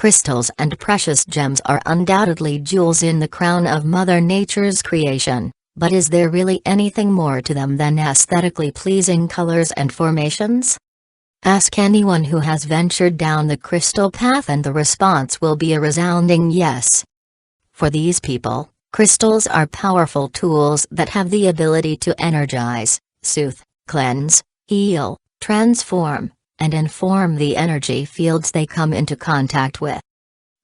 Crystals and precious gems are undoubtedly jewels in the crown of Mother Nature's creation, but is there really anything more to them than aesthetically pleasing colors and formations? Ask anyone who has ventured down the crystal path and the response will be a resounding yes. For these people, crystals are powerful tools that have the ability to energize, soothe, cleanse, heal, transform, and inform the energy fields they come into contact with.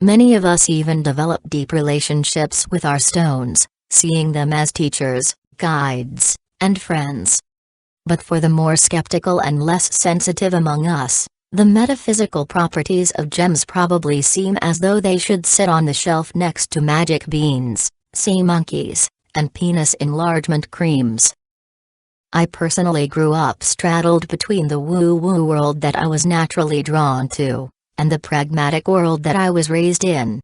Many of us even develop deep relationships with our stones, seeing them as teachers, guides, and friends. But for the more skeptical and less sensitive among us, the metaphysical properties of gems probably seem as though they should sit on the shelf next to magic beans, sea monkeys, and penis enlargement creams. I personally grew up straddled between the woo-woo world that I was naturally drawn to, and the pragmatic world that I was raised in.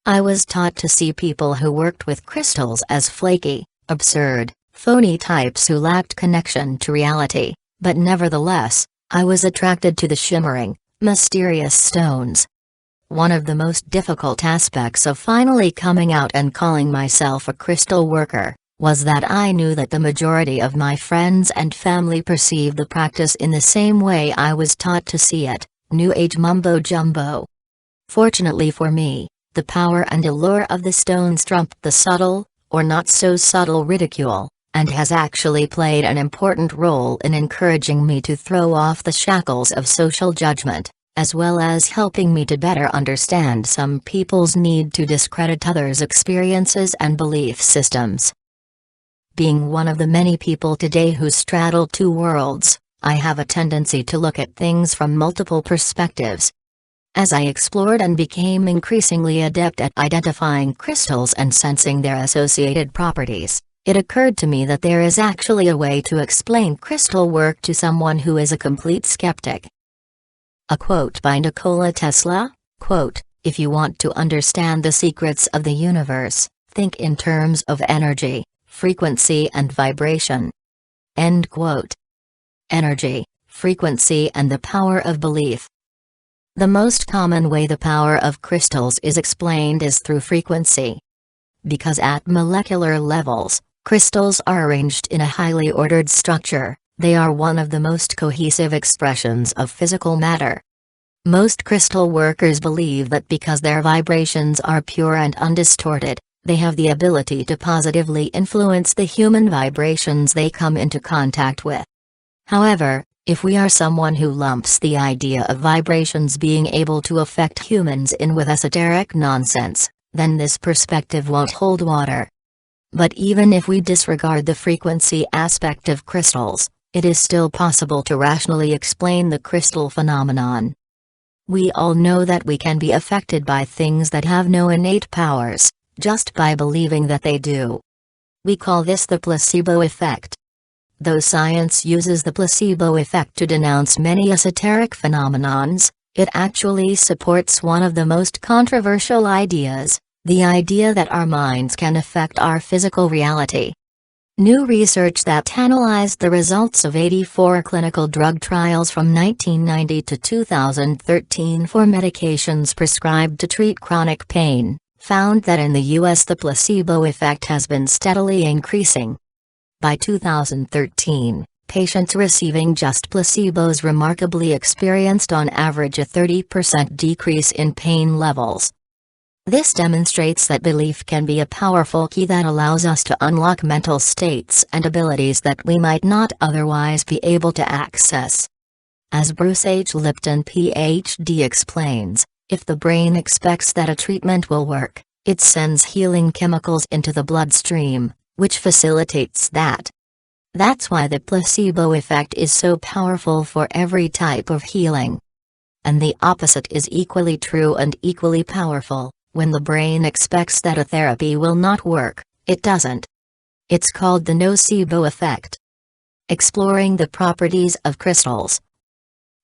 I was taught to see people who worked with crystals as flaky, absurd, phony types who lacked connection to reality, but nevertheless, I was attracted to the shimmering, mysterious stones. One of the most difficult aspects of finally coming out and calling myself a crystal worker was that I knew that the majority of my friends and family perceived the practice in the same way I was taught to see it, New Age mumbo-jumbo. Fortunately for me, the power and allure of the stones trumped the subtle, or not so subtle ridicule, and has actually played an important role in encouraging me to throw off the shackles of social judgment, as well as helping me to better understand some people's need to discredit others' experiences and belief systems. Being one of the many people today who straddle two worlds, I have a tendency to look at things from multiple perspectives. As I explored and became increasingly adept at identifying crystals and sensing their associated properties, it occurred to me that there is actually a way to explain crystal work to someone who is a complete skeptic. A quote by Nikola Tesla, quote, "If you want to understand the secrets of the universe, think in terms of energy, frequency and vibration." End quote. Energy, frequency and the power of belief. The most common way the power of crystals is explained is through frequency. Because at molecular levels, crystals are arranged in a highly ordered structure, they are one of the most cohesive expressions of physical matter. Most crystal workers believe that because their vibrations are pure and undistorted, they have the ability to positively influence the human vibrations they come into contact with. However, if we are someone who lumps the idea of vibrations being able to affect humans in with esoteric nonsense, then this perspective won't hold water. But even if we disregard the frequency aspect of crystals, it is still possible to rationally explain the crystal phenomenon. We all know that we can be affected by things that have no innate powers, just by believing that they do. We call this the placebo effect. Though science uses the placebo effect to denounce many esoteric phenomenons, it actually supports one of the most controversial ideas, the idea that our minds can affect our physical reality. New research that analyzed the results of 84 clinical drug trials from 1990 to 2013 for medications prescribed to treat chronic pain, found that in the US the placebo effect has been steadily increasing. By 2013, patients receiving just placebos remarkably experienced on average a 30% decrease in pain levels. This demonstrates that belief can be a powerful key that allows us to unlock mental states and abilities that we might not otherwise be able to access. As Bruce H. Lipton Ph.D. explains, if the brain expects that a treatment will work, it sends healing chemicals into the bloodstream, which facilitates that. That's why the placebo effect is so powerful for every type of healing. And the opposite is equally true and equally powerful. When the brain expects that a therapy will not work, it doesn't. It's called the nocebo effect. Exploring the properties of crystals.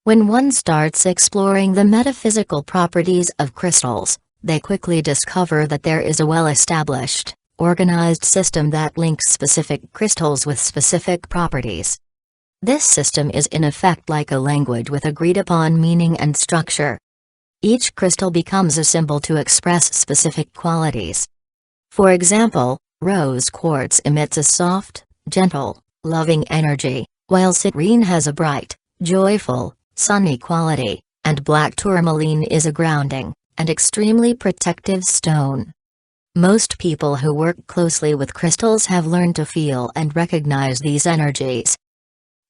When one starts exploring the metaphysical properties of crystals, they quickly discover that there is a well-established, organized system that links specific crystals with specific properties. This system is in effect like a language with agreed-upon meaning and structure. Each crystal becomes a symbol to express specific qualities. For example, rose quartz emits a soft, gentle, loving energy, while citrine has a bright, joyful, sunny quality, and black tourmaline is a grounding and extremely protective stone. Most people who work closely with crystals have learned to feel and recognize these energies.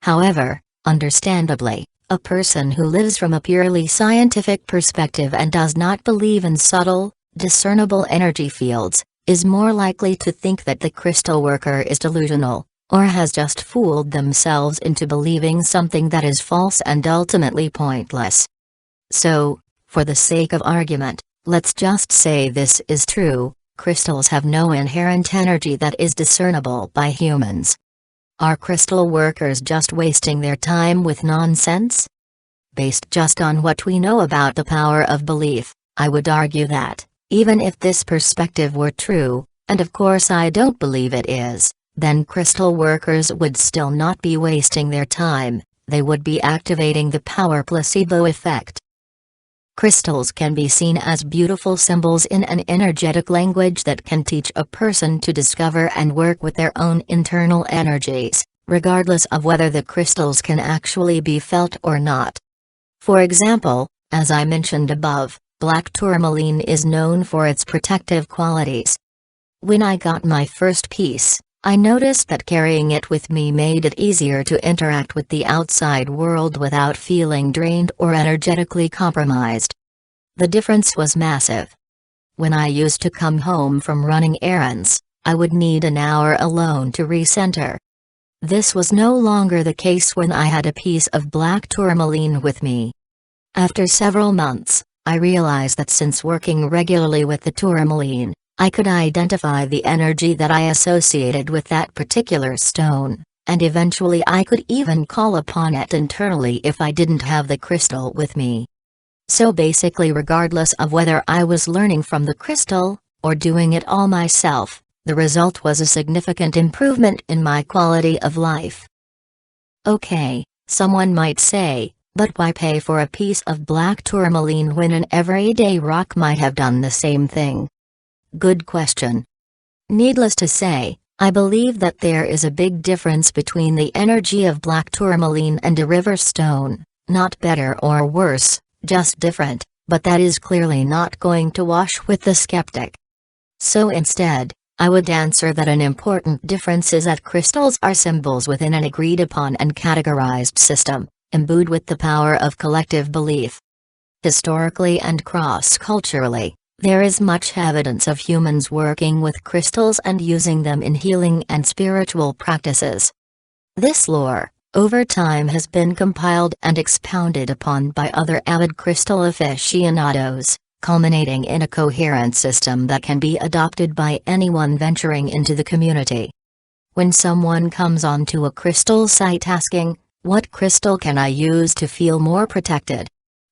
However, understandably, a person who lives from a purely scientific perspective and does not believe in subtle, discernible energy fields, is more likely to think that the crystal worker is delusional, or has just fooled themselves into believing something that is false and ultimately pointless. So, for the sake of argument, let's just say this is true: crystals have no inherent energy that is discernible by humans. Are crystal workers just wasting their time with nonsense? Based just on what we know about the power of belief, I would argue that, even if this perspective were true, and of course I don't believe it is, then crystal workers would still not be wasting their time, they would be activating the power placebo effect. Crystals can be seen as beautiful symbols in an energetic language that can teach a person to discover and work with their own internal energies, regardless of whether the crystals can actually be felt or not. For example, as I mentioned above, black tourmaline is known for its protective qualities. When I got my first piece, I noticed that carrying it with me made it easier to interact with the outside world without feeling drained or energetically compromised. The difference was massive. When I used to come home from running errands, I would need an hour alone to recenter. This was no longer the case when I had a piece of black tourmaline with me. After several months, I realized that since working regularly with the tourmaline, I could identify the energy that I associated with that particular stone, and eventually I could even call upon it internally if I didn't have the crystal with me. So basically, regardless of whether I was learning from the crystal, or doing it all myself, the result was a significant improvement in my quality of life. Okay, someone might say, but why pay for a piece of black tourmaline when an everyday rock might have done the same thing? Good question. Needless to say, I believe that there is a big difference between the energy of black tourmaline and a river stone, not better or worse, just different, but that is clearly not going to wash with the skeptic. So instead, I would answer that an important difference is that crystals are symbols within an agreed upon and categorized system, imbued with the power of collective belief. Historically and cross-culturally, there is much evidence of humans working with crystals and using them in healing and spiritual practices. This lore, over time, has been compiled and expounded upon by other avid crystal aficionados, culminating in a coherent system that can be adopted by anyone venturing into the community. When someone comes onto a crystal site asking, "What crystal can I use to feel more protected?"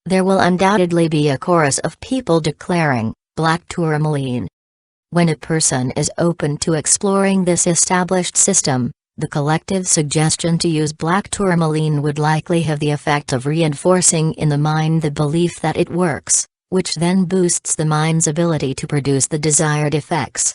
there will undoubtedly be a chorus of people declaring, "Black tourmaline." When a person is open to exploring this established system, the collective suggestion to use black tourmaline would likely have the effect of reinforcing in the mind the belief that it works, which then boosts the mind's ability to produce the desired effects.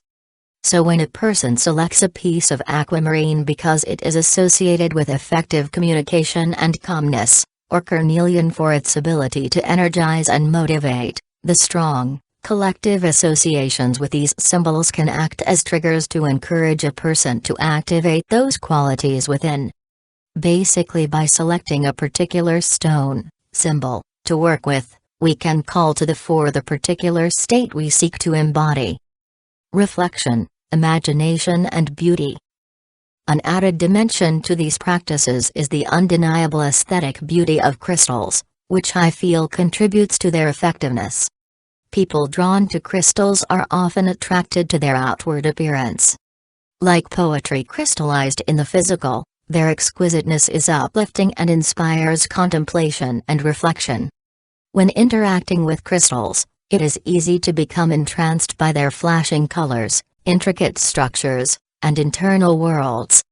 So when a person selects a piece of aquamarine because it is associated with effective communication and calmness, or carnelian for its ability to energize and motivate, the strong, collective associations with these symbols can act as triggers to encourage a person to activate those qualities within. Basically, by selecting a particular stone, symbol, to work with, we can call to the fore the particular state we seek to embody. Reflection, imagination and beauty. An added dimension to these practices is the undeniable aesthetic beauty of crystals, which I feel contributes to their effectiveness. People drawn to crystals are often attracted to their outward appearance. Like poetry crystallized in the physical, their exquisiteness is uplifting and inspires contemplation and reflection. When interacting with crystals, it is easy to become entranced by their flashing colors, intricate structures, and internal worlds.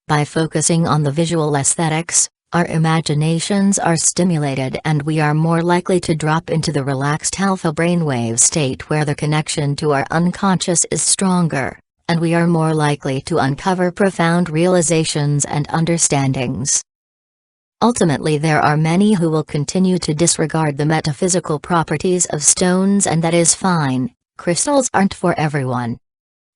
By focusing on the visual aesthetics, Our imaginations are stimulated and we are more likely to drop into the relaxed alpha brainwave state where the connection to our unconscious is stronger, and we are more likely to uncover profound realizations and understandings. Ultimately, there are many who will continue to disregard the metaphysical properties of stones, and that is fine. Crystals aren't for everyone.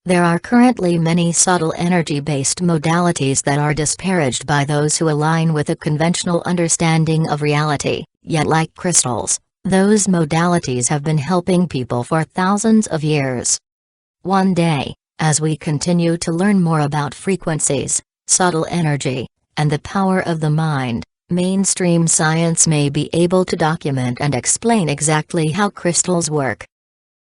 There are currently many subtle energy-based modalities that are disparaged by those who align with a conventional understanding of reality, yet like crystals, those modalities have been helping people for thousands of years. One day, as we continue to learn more about frequencies, subtle energy, and the power of the mind, mainstream science may be able to document and explain exactly how crystals work.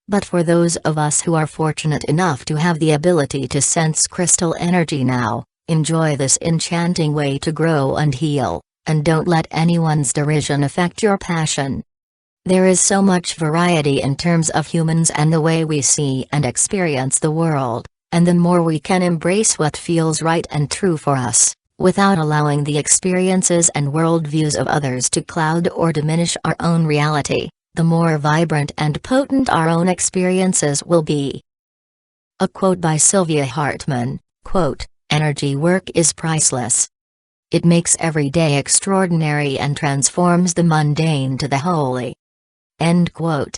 But for those of us who are fortunate enough to have the ability to sense crystal energy now, enjoy this enchanting way to grow and heal, and don't let anyone's derision affect your passion. There is so much variety in terms of humans and the way we see and experience the world, and the more we can embrace what feels right and true for us, without allowing the experiences and worldviews of others to cloud or diminish our own reality, the more vibrant and potent our own experiences will be. A quote by Sylvia Hartman, quote, "Energy work is priceless. It makes every day extraordinary and transforms the mundane to the holy." End quote.